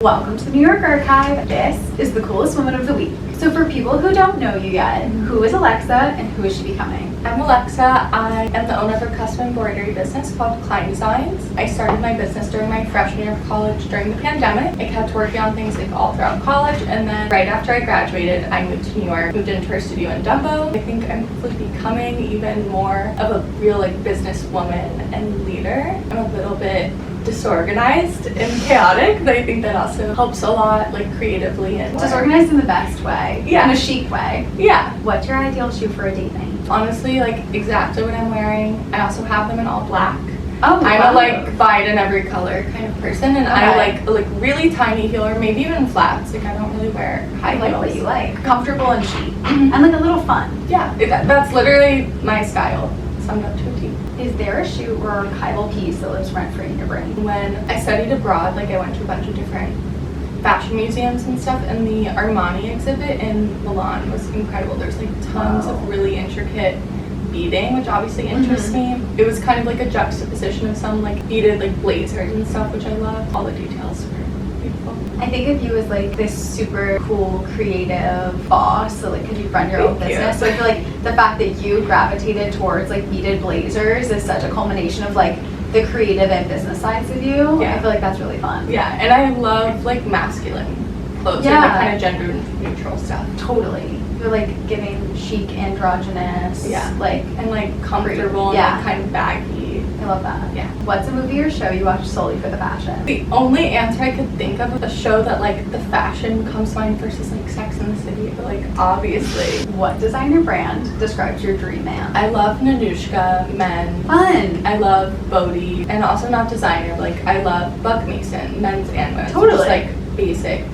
Welcome to the New York Archive. This is the coolest woman of the week. So for people who don't know you yet, who is Alexa and who is she becoming? I'm Alexa. I am the owner of a custom embroidery business called Klein Designs. I started my business during my freshman year of college during the pandemic. I kept working on things like all throughout college, and then right after I graduated, I moved to New York, moved into our studio in Dumbo. I think I'm hopefully becoming even more of a real businesswoman and leader. I'm a little bit disorganized and chaotic, but I think that also helps a lot creatively and Disorganized in the best way. Yeah. In a chic way. Yeah. What's your ideal shoe for a date night? Honestly, exactly what I'm wearing. I also have them in all black. Oh, I'm wow. a buy it in every color kind of person, and I like really tiny heel or maybe even flats. I don't really wear high heels. I like what you like. Comfortable and chic. And a little fun. Yeah, that's literally my style. Summed up to a T. Is there a shoe or archival piece that lives rent free in your brain? When I studied abroad, I went to a bunch of different fashion museums and stuff, and the Armani exhibit in Milan was incredible. There's tons of really intricate beading, which obviously interests me. It was kind of a juxtaposition of some beaded blazers and stuff, which I love. All the details were beautiful. I think of you as this super cool, creative boss. So because you run your own business. So I feel the fact that you gravitated towards beaded blazers is such a culmination of the creative and business sides of you. Yeah. I feel that's really fun. Yeah, and I love masculine clothes, kind of gender neutral stuff. Totally. You're giving chic, androgynous. Yeah. And comfortable and kind of baggy. I love that. Yeah. What's a movie or show you watch solely for the fashion? The only answer I could think of, a show that the fashion comes to mind versus Sex and the City, but obviously. What designer brand describes your dream man? I love Nanushka men. Fun. I love Bodhi, and also not designer, I love Buck Mason, men's and women's. Totally. Just basic,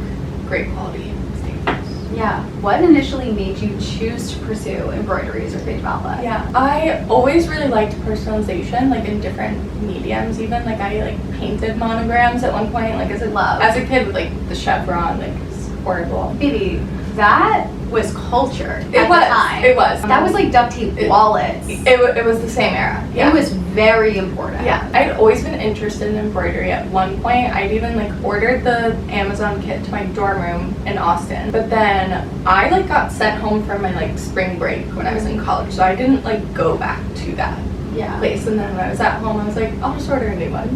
great quality staples. Yeah. What initially made you choose to pursue embroideries or creative outlet? Yeah, I always really liked personalization, in different mediums. Even I painted monograms at one point, as a kid with the chevron, it's horrible. Baby, that was culture at the time. It was. That was duct tape wallets. It was the same era. Yeah. It was very important. Yeah, I'd always been interested in embroidery at one point. I'd even ordered the Amazon kit to my dorm room in Austin. But then I got sent home for my spring break when I was in college, so I didn't go back to that place. And then when I was at home, I was I'll just order a new one.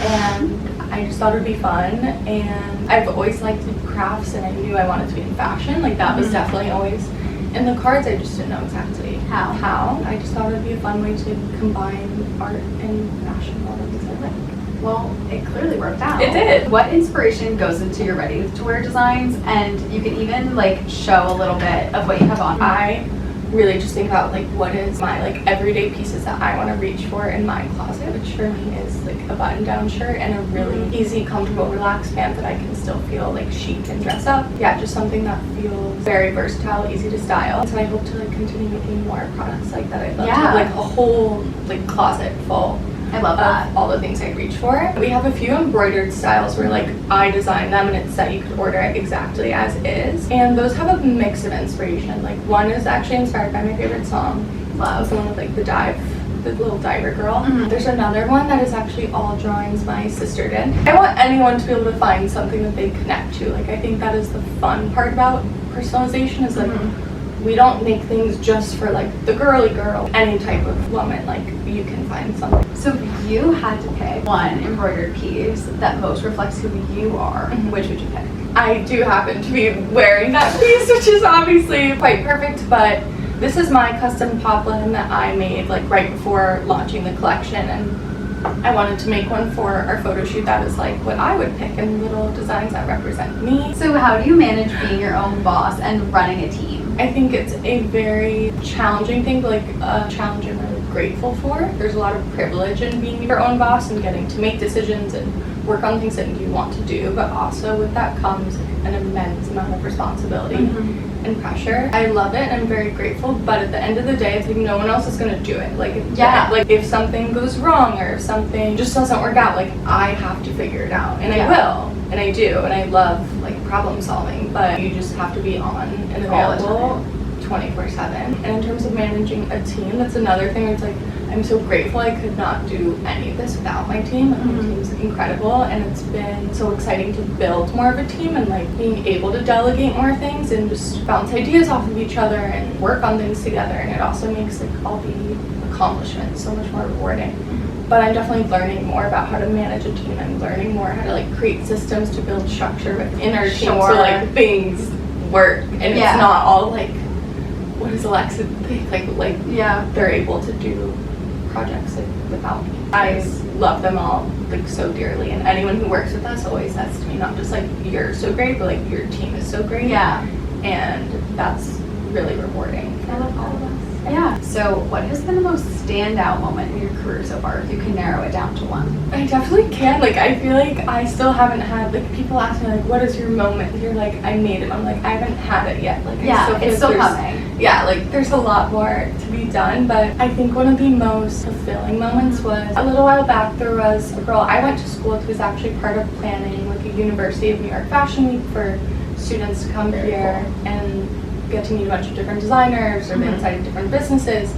And I just thought it would be fun, and I've always liked crafts, and I knew I wanted to be in fashion. That was definitely always in the cards. I just didn't know exactly how. I just thought it would be a fun way to combine art and fashion, all the things I like. Well, it clearly worked out. It did. What inspiration goes into your ready-to-wear designs? And you can even show a little bit of what you have on. I really just think about what is my everyday pieces that I want to reach for in my closet, which for me is a button-down shirt and a really easy, comfortable, relaxed pant that I can still feel chic and dress up. Yeah, just something that feels very versatile, easy to style. So I hope to continue making more products like that. I'd love to have a whole closet full. I love that. All the things I reach for. We have a few embroidered styles where I designed them, and it's that you could order it exactly as is. And those have a mix of inspiration. One is actually inspired by my favorite song. Love. The one with the dive, the little diver girl. There's another one that is actually all drawings my sister did. I want anyone to be able to find something that they connect to. I think that is the fun part about personalization is we don't make things just for the girly girl. Any type of woman, you can find something. So if you had to pick one embroidered piece that most reflects who you are, which would you pick? I do happen to be wearing that piece, which is obviously quite perfect, but this is my custom poplin that I made right before launching the collection, and I wanted to make one for our photo shoot that is what I would pick, and little designs that represent me. So how do you manage being your own boss and running a team? I think it's a very challenging thing, but a challenge I'm really grateful for. There's a lot of privilege in being your own boss and getting to make decisions and work on things that you want to do, but also with that comes an immense amount of responsibility and pressure. I love it and I'm very grateful, but at the end of the day, it's no one else is gonna do it. If something goes wrong or if something just doesn't work out, I have to figure it out, and I will, and I do, and I love problem solving, but you just have to be on and available 24/7. And in terms of managing a team, that's another thing. It's I'm so grateful I could not do any of this without my team. My team's incredible, and it's been so exciting to build more of a team and like being able to delegate more things and just bounce ideas off of each other and work on things together. And it also makes like all the accomplishments so much more rewarding. But I'm definitely learning more about how to manage a team. I'm learning more how to like create systems to build structure within our team so like things work and it's not all like, what does Alexa think? Like they're able to do projects like without me. I love them all like so dearly, and anyone who works with us always says to me, not just like you're so great, but like your team is so great. And that's really rewarding. I love all of us. Yeah. So what has been the most standout moment in your career so far, if you can narrow it down to one? I definitely can. Like, I feel like I still haven't had, like, people ask me, like, what is your moment? And you're like, I made it. I'm like, I haven't had it yet. Like, it's still coming. Yeah, like, there's a lot more to be done. But I think one of the most fulfilling moments was a little while back, there was a girl I went to school with who was actually part of planning, like, a University of New York Fashion Week for students to come here and get to meet a bunch of different designers or the inside of different businesses.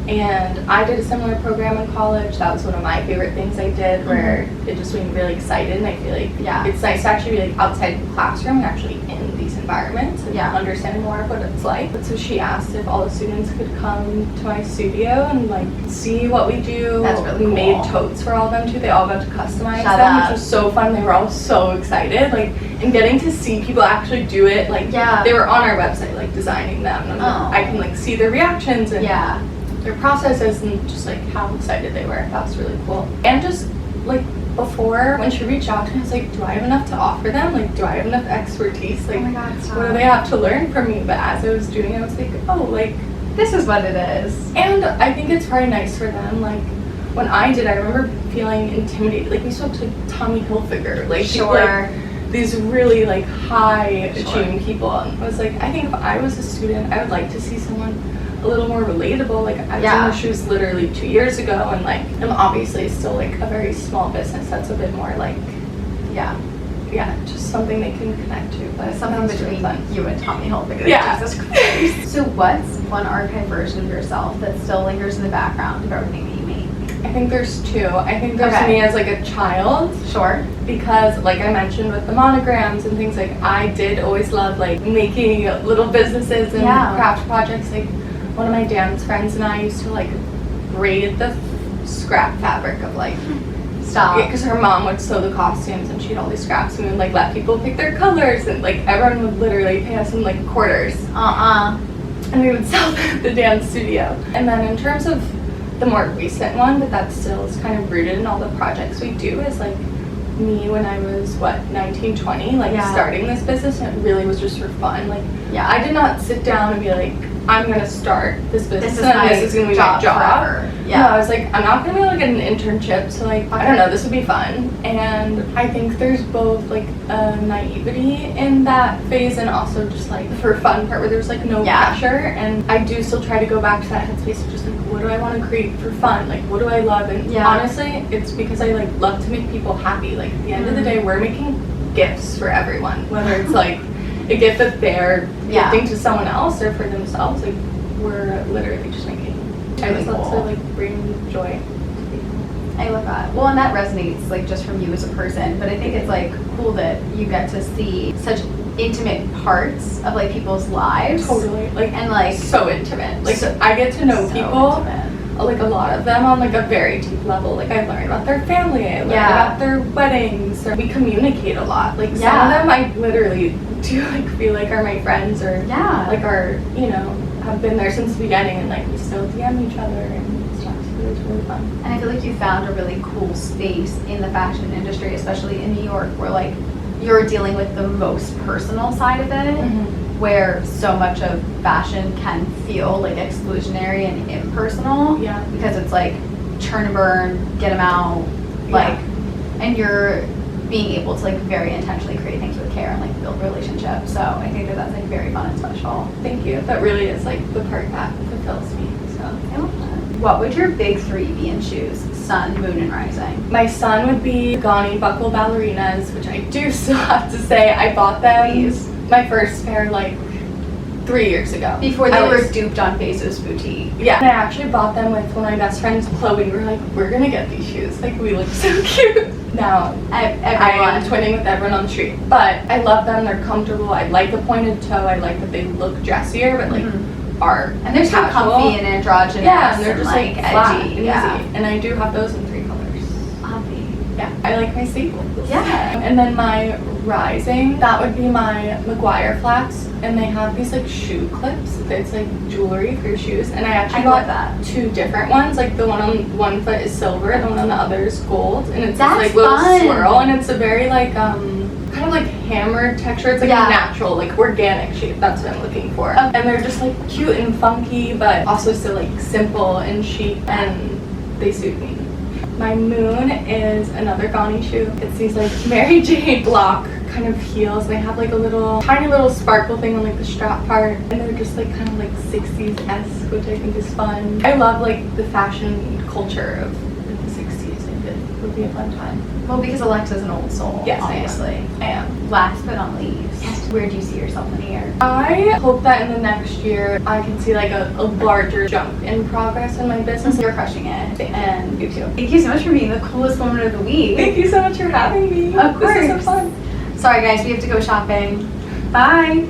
And I did a similar program in college. That was one of my favorite things I did, where it just made me really excited. And I feel like it's nice to actually be like outside the classroom and actually in these environments and understanding more of what it's like. But so she asked if all the students could come to my studio and like see what we do. That's really cool. We made totes for all of them too. They all got to customize them, which was so fun. They were all so excited. Like, and getting to see people actually do it. Like, they were on our website, like designing them. And I can like see their reactions and their processes and just like how excited they were. That was really cool. And just like before, when she reached out to me, I was like, do I have enough to offer them? Like, do I have enough expertise? Like, oh my God, stop. What do they have to learn from me? But as I was doing it, I was like, oh, like, this is what it is. And I think it's probably nice for them. Like, when I did, I remember feeling intimidated. Like, we spoke to Tommy Hilfiger. Like, people, like, these really like high achieving people. And I was like, I think if I was a student, I would like to see someone a little more relatable. Like, I was in her shoes literally 2 years ago, and like I'm obviously still like a very small business that's a bit more like just something they can connect to, but something between you and Tommy Hilfiger. Jesus Christ. So what's one archive version of yourself that still lingers in the background of everything that you make? I think there's two. I think there's me as like a child. Sure. Because like I mentioned with the monograms and things, like I did always love like making little businesses and craft projects. Like, one of my dance friends and I used to like braid the scrap fabric of like because her mom would sew the costumes and she had all these scraps, and we would like let people pick their colors, and like everyone would literally pay us in like quarters. And we would sell them at the dance studio. And then in terms of the more recent one, but that still is kind of rooted in all the projects we do, is like me when I was 19, 20, like starting this business, and it really was just for fun. Like I did not sit down and be like, I'm gonna start this business and this is gonna be my job. No, I was like, I'm not gonna be able to get an internship, so like I don't know, this would be fun. And I think there's both like a naivety in that phase and also just like the for fun part where there's like no pressure. And I do still try to go back to that headspace of just like, what do I want to create for fun? Like, what do I love? And honestly, it's because I like love to make people happy. Like, at the end of the day, we're making gifts for everyone, whether it's like a gift that they're gifting to someone else or for themselves. Like, we're literally just making. I just love to like bring joy to people. I love that. Well, and that resonates like just from you as a person, but I think it's like cool that you get to see such intimate parts of like people's lives. Totally. Like, and like so intimate. Like, so I get to know people. Like a lot of them on like a very deep level. Like, I learn about their family, I learn about their weddings, or we communicate a lot. Like some of them I literally do like feel like are my friends, or like are, you know, have been there since the beginning, and like we still DM each other and stuff. So it's really fun. And I feel like you found a really cool space in the fashion industry, especially in New York, where like you're dealing with the most personal side of it. Where so much of fashion can feel like exclusionary and impersonal, because it's like churn and burn, get them out, like, and you're being able to like very intentionally create things with care and like build relationships. So I think that that's like very fun and special. Thank you. That really is like the part that fulfills me. So I love that. What would your big three be in shoes? Sun, moon, and rising. My sun would be Gani buckle ballerinas, which I do still have to say I bought them. My first pair like 3 years ago. Before they I were was- duped on Bezos Boutique. Yeah. And I actually bought them with one of my best friends, Chloe. We were like, we're gonna get these shoes. Like, we look so cute. Now, I Everyone. am twinning with everyone on the street. But I love them. They're comfortable. I like the pointed toe. I like that they look dressier, but like are And they're so casual. comfy and androgynous. Yeah, and they're just like flat edgy. and Yeah. easy. And I do have those in 3 colors. Obvi. Yeah, I like my staples. Yeah. And then my rising, that would be my McGuire flats, and they have these like shoe clips. It's like jewelry for your shoes, and I actually I love bought that. 2 different ones. Like the one on one foot is silver, the one on the other is gold, and it's That's this like little fun. swirl, and it's a very like kind of like hammered texture. It's like Yeah. a natural, like organic shape. That's what I'm looking for. Okay. And they're just like cute and funky, but also still like simple and chic, and they suit me. My moon is another Gani shoe. It's these like Mary Jane block kind of heels. They have like a little tiny little sparkle thing on like the strap part, and they're just like kind of like 60s-esque, which I think is fun. I love like the fashion culture of like, the 60s. I think it would be a fun time. Well, because Alexa's an old soul. Yes, obviously. I am. Last but not least, where do you see yourself in a year? I hope that in the next year I can see like a larger jump in progress in my business. You're crushing it. And you too. Thank you so much for being the coolest woman of the week. Thank you so much for having me. Of This is so course. fun. Sorry guys, we have to go shopping. Bye.